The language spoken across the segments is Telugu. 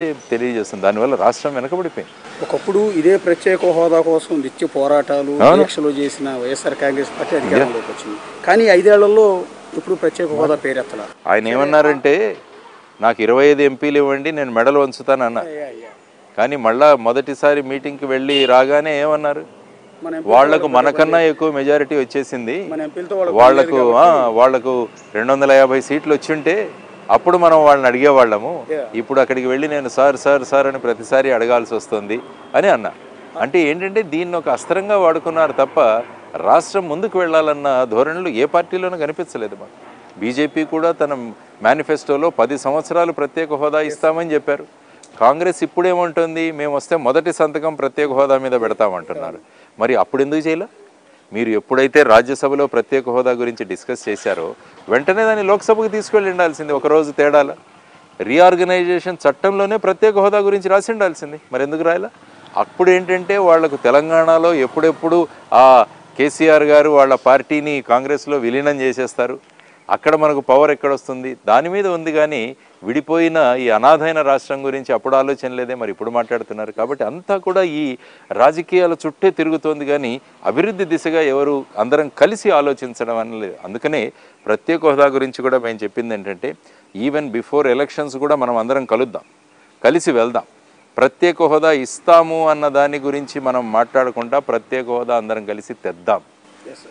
తెలియజేస్తుంది. దానివల్ల రాష్ట్రం వెనకబడిపోయింది. ఒకప్పుడు ఇదే ప్రత్యేక హోదా కోసం నిత్య పోరాటాలు దీక్షలు చేసిన వైఎస్ఆర్ కాంగ్రెస్ పార్టీ అధికారంలోకి వచ్చింది. కానీ 5 ఏళ్లలో ఇప్పుడు ప్రత్యేక హోదా పేరెత్తల. ఆయన ఏమన్నారంటే నాకు 25 ఎంపీలు ఇవ్వండి నేను మెడలు వంచుతానన్నా. కానీ మళ్ళా మొదటిసారి మీటింగ్కి వెళ్ళి రాగానే ఏమన్నారు, వాళ్లకు మనకన్నా ఎక్కువ మెజారిటీ వచ్చేసింది, వాళ్లకు 250 సీట్లు వచ్చింటే అప్పుడు మనం వాళ్ళని అడిగేవాళ్ళము, ఇప్పుడు అక్కడికి వెళ్ళి నేను సార్ సార్ సార్ అని ప్రతిసారి అడగాల్సి వస్తుంది అని అన్నా. అంటే ఏంటంటే దీన్ని ఒక అస్త్రంగా వాడుకున్నారు తప్ప రాష్ట్రం ముందుకు వెళ్ళాలన్న ధోరణులు ఏ పార్టీలోనూ కనిపించలేదు. మాకు బీజేపీ కూడా తన మేనిఫెస్టోలో 10 సంవత్సరాలు ప్రత్యేక హోదా ఇస్తామని చెప్పారు. కాంగ్రెస్ ఇప్పుడేమంటుంది, మేము వస్తే మొదటి సంతకం ప్రత్యేక హోదా మీద పెడతామంటున్నారు. మరి అప్పుడు ఎందుకు చేయలే? మీరు ఎప్పుడైతే రాజ్యసభలో ప్రత్యేక హోదా గురించి డిస్కస్ చేశారో వెంటనే దాన్ని లోక్సభకు తీసుకెళ్ళి ఉండాల్సింది. ఒకరోజు తేడాల రీఆర్గనైజేషన్ చట్టంలోనే ప్రత్యేక హోదా గురించి రాసి ఉండాల్సింది. మరి ఎందుకు రాయలా? అప్పుడు ఏంటంటే వాళ్లకు తెలంగాణలో ఎప్పుడెప్పుడు ఆ కేసీఆర్ గారు వాళ్ళ పార్టీని కాంగ్రెస్లో విలీనం చేసేస్తారు, అక్కడ మనకు పవర్ ఎక్కడొస్తుంది, దాని మీద ఉంది. కానీ విడిపోయిన ఈ అనాథైన రాష్ట్రం గురించి అప్పుడు ఆలోచన లేదే, మరి ఇప్పుడు మాట్లాడుతున్నారు. కాబట్టి అంతా కూడా ఈ రాజకీయాల చుట్టే తిరుగుతోంది, కానీ అభివృద్ధి దిశగా ఎవరు అందరం కలిసి ఆలోచించడం అనలేదు. అందుకనే ప్రత్యేక హోదా గురించి కూడా మేము చెప్పింది ఏంటంటే ఈవెన్ బిఫోర్ ఎలక్షన్స్ కూడా మనం అందరం కలుద్దాం, కలిసి వెళ్దాం. ప్రత్యేక హోదా ఇస్తాము అన్న దాని గురించి మనం మాట్లాడకుండా ప్రత్యేక హోదా అందరం కలిసి తెద్దాం.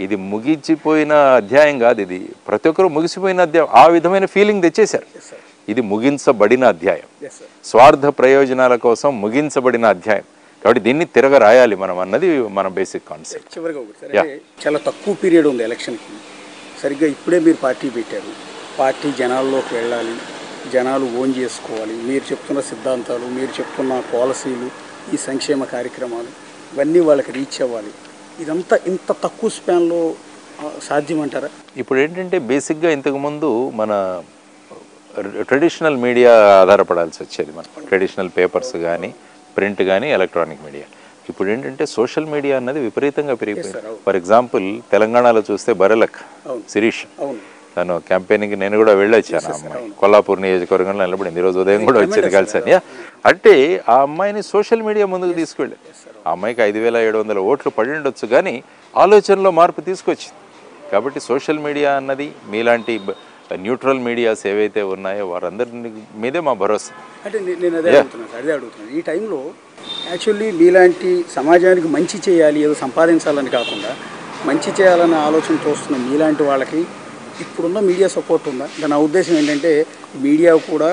ఇది ముగిసిపోయిన అధ్యాయం కాదు, ఇది ప్రతి ఒక్కరు ముగిసిపోయిన అధ్యాయం. ఆ విధమైన ఫీలింగ్ తెచ్చేశారు. ఇది ముగించబడిన అధ్యాయం, స్వార్థ ప్రయోజనాల కోసం ముగించబడిన అధ్యాయం. కాబట్టి దీన్ని తిరగ రాయాలి మనం అన్నది మన బేసిక్ కాన్సెప్ట్. చివరిగా చాలా తక్కువ పీరియడ్ ఉంది ఎలక్షన్కి. సరిగ్గా ఇప్పుడే మీరు పార్టీ పెట్టారు. పార్టీ జనాల్లోకి వెళ్ళాలి, జనాలు ఓన్ చేసుకోవాలి. మీరు చెప్తున్న సిద్ధాంతాలు, మీరు చెప్తున్న పాలసీలు, ఈ సంక్షేమ కార్యక్రమాలు ఇవన్నీ వాళ్ళకి రీచ్ అవ్వాలి. ఇదంతా ఇంత తక్కువ స్పాన్లో సాధ్యమంటారా? ఇప్పుడు ఏంటంటే బేసిక్గా ఇంతకుముందు మన ట్రెడిషనల్ మీడియా ఆధారపడాల్సి వచ్చేది. మన ట్రెడిషనల్ పేపర్స్ కానీ, ప్రింట్ కానీ, ఎలక్ట్రానిక్ మీడియా. ఇప్పుడు ఏంటంటే సోషల్ మీడియా అన్నది విపరీతంగా పెరిగిపోయింది. ఫర్ ఎగ్జాంపుల్ తెలంగాణలో చూస్తే బరలక్ శిరీష్, తను క్యాంపెయినింగ్కి నేను కూడా వెళ్ళొచ్చాను. ఆ అమ్మాయి కొల్లాపూర్ నియోజకవర్గంలో నిలబడింది. ఈరోజు ఉదయం కూడా వచ్చింది కలిసాను. అంటే ఆ అమ్మాయిని సోషల్ మీడియా ముందుకు తీసుకెళ్ళి ఆ అమ్మాయికి 5,700 ఓట్లు పడి ఉండొచ్చు, కానీ ఆలోచనలో మార్పు తీసుకొచ్చింది. కాబట్టి సోషల్ మీడియా అన్నది మీలాంటి న్యూట్రల్ మీడియాస్ ఏవైతే ఉన్నాయో వారందరి మీదే మా భరోసా. అంటే నేను అదే అడుగుతున్నాను. ఈ టైంలో యాక్చువల్లీ మీలాంటి సమాజానికి మంచి చేయాలి, ఏదో సంపాదించాలని కాకుండా మంచి చేయాలనే ఆలోచనతో వస్తున్న మీలాంటి వాళ్ళకి ఇప్పుడున్న మీడియా సపోర్ట్ ఉందా? నా ఉద్దేశం ఏంటంటే మీడియా కూడా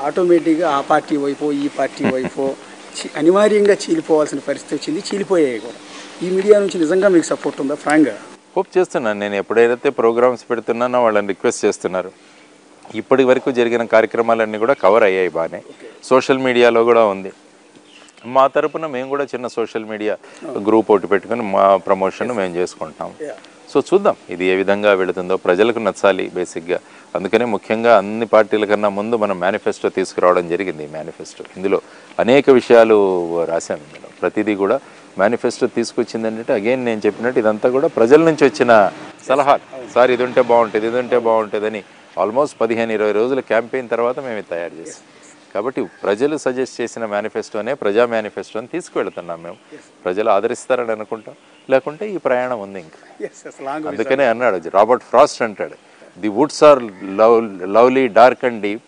ఆటోమేటిక్గా ఆ పార్టీ వైపో ఈ పార్టీ వైపో అనివార్యంగా చీలిపోవాల్సిన పరిస్థితి వచ్చింది, చీలిపోయాయి కూడా. ఈ మీడియా నుంచి నిజంగా మీకు సపోర్ట్ ఉందా? ఫ్రాంక్గా హోప్ చేస్తున్నాను. నేను ఎప్పుడైతే ప్రోగ్రామ్స్ పెడుతున్నానో వాళ్ళని రిక్వెస్ట్ చేస్తున్నారు. ఇప్పటి వరకు జరిగిన కార్యక్రమాలన్నీ కూడా కవర్ అయ్యాయి బాగానే. సోషల్ మీడియాలో కూడా ఉంది. మా తరపున మేము కూడా చిన్న సోషల్ మీడియా గ్రూప్ ఒకటి పెట్టుకుని మా ప్రమోషన్ మేము చేసుకుంటాం. సో చూద్దాం ఇది ఏ విధంగా వెళుతుందో. ప్రజలకు నచ్చాలి బేసిక్గా. అందుకనే ముఖ్యంగా అన్ని పార్టీల కన్నా ముందు మనం మేనిఫెస్టో తీసుకురావడం జరిగింది. ఈ మేనిఫెస్టో ఇందులో అనేక విషయాలు రాశాం. ఇందులో ప్రతిదీ కూడా మేనిఫెస్టో తీసుకొచ్చింది అంటే అగైన్ నేను చెప్పినట్టు ఇదంతా కూడా ప్రజల నుంచి వచ్చిన సలహాలు. సార్ ఇది ఉంటే బాగుంటుంది, ఇది ఉంటే బాగుంటుందని ఆల్మోస్ట్ 15-20 రోజుల క్యాంపెయిన్ తర్వాత మేము తయారు చేసాం. కాబట్టి ప్రజలు సజెస్ట్ చేసిన మేనిఫెస్టోనే ప్రజా మేనిఫెస్టో అని తీసుకువెళ్తున్నాం మేము. ప్రజలు ఆదరిస్తారని అనుకుంటాం, లేకుంటే ఈ ప్రయాణం ఉంది ఇంకా. అందుకనే అన్నాడు రాబర్ట్ ఫ్రాస్ట్ అంటాడు, the woods are lovely dark and deep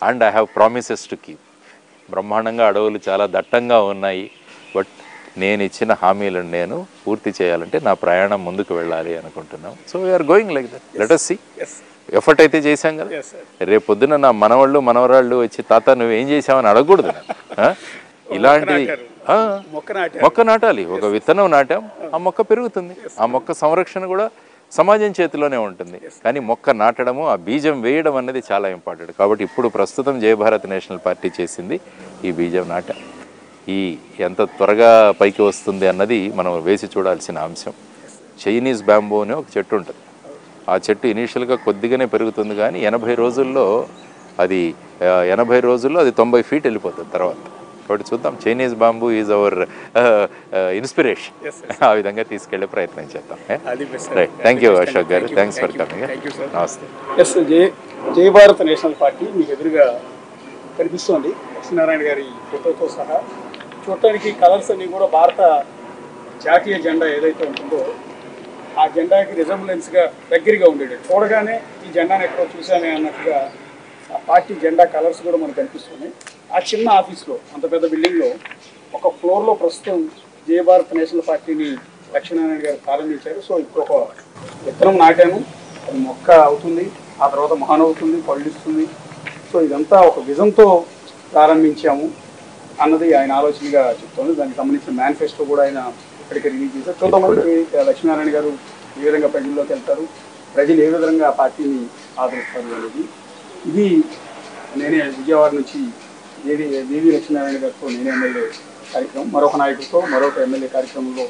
and I have promises to keep. బ్రహ్మాండంగా అడవులు చాలా దట్టంగా ఉన్నాయి, బట్ నేను ఇచ్చిన హామీలను నేను పూర్తి చేయాలంటే నా ప్రయాణం ముందుకు వెళ్ళాలి అనుకుంటున్నాం. So we're going like that. Let us see. Effort అయితే చేశాం కదా. రేపు పొద్దున నా మనవాళ్ళు మనవరాళ్ళు వచ్చి తాత నువ్వేం చేసావని అడగకూడదు. ఇలాంటిది మొక్క నాటాలి. ఒక విత్తనం నాటాం, ఆ మొక్క పెరుగుతుంది. ఆ మొక్క సంరక్షణ కూడా సమాజం చేతిలోనే ఉంటుంది. కానీ మొక్క నాటడము, ఆ బీజం వేయడం అనేది చాలా ఇంపార్టెంట్. కాబట్టి ఇప్పుడు ప్రస్తుతం జయభారత్ నేషనల్ పార్టీ చేసింది ఈ బీజం నాట. ఈ ఎంత త్వరగా పైకి వస్తుంది అన్నది మనం వేసి చూడాల్సిన అంశం. చైనీస్ బ్యాంబూ అనే ఒక చెట్టు ఉంటుంది. ఆ చెట్టు ఇనీషియల్గా కొద్దిగానే పెరుగుతుంది, కానీ 80 రోజుల్లో అది 90 ఫీట్ వెళ్ళిపోతుంది తర్వాత. కాబట్టి చూద్దాం. Chinese bamboo is our inspiration. ఆ విధంగా తీసుకెళ్లే ప్రయత్నం చేద్దాం. Right. Thank you Ashok garu. Thanks for coming. నమస్తే. జయభారత్ నేషనల్ పార్టీ మీకు ఎదురుగా కనిపిస్తోంది లక్ష్మీనారాయణ గారి ఫోటోతో సహా. చూడటానికి కలర్స్ అన్నీ కూడా భారత జాతీయ జెండా ఏదైతే ఉంటుందో ఆ జెండాకి రిజంబ్లెన్స్గా దగ్గరగా ఉండేది. చూడగానే ఈ జెండాను ఎక్కడో చూశానే అన్నట్టుగా ఆ పార్టీ జెండా కలర్స్ కూడా మనకు కనిపిస్తున్నాయి. ఆ చిన్న ఆఫీస్లో, అంత పెద్ద బిల్డింగ్లో ఒక ఫ్లోర్లో ప్రస్తుతం జయ భారత్ నేషనల్ పార్టీని లక్ష్మీనారాయణ గారు ప్రారంభించారు. సో ఇప్పుడు ఒక విత్తనం నాటాను, అది మొక్క అవుతుంది, ఆ తర్వాత మహానవుతుంది, పళ్ళిస్తుంది. సో ఇదంతా ఒక విజన్తో ప్రారంభించాము అన్నది ఆయన ఆలోచనగా చెప్తుంది. దానికి సంబంధించిన మేనిఫెస్టో కూడా ఆయన ఇక్కడికి రిలీజ్ చేశారు. చూద్దామని లక్ష్మీనారాయణ గారు ఏ విధంగా ప్రజల్లోకి వెళ్తారు, ప్రజలు ఏ విధంగా ఆ పార్టీని ఆదరిస్తారు అనేది. ఇది నేనే విజయవాడ నుంచి దేవి లక్ష్మీనారాయణ గారితో నేనే ఎమ్మెల్యే కార్యక్రమం, మరొక నాయకుడితో మరొక ఎమ్మెల్యే కార్యక్రమంలో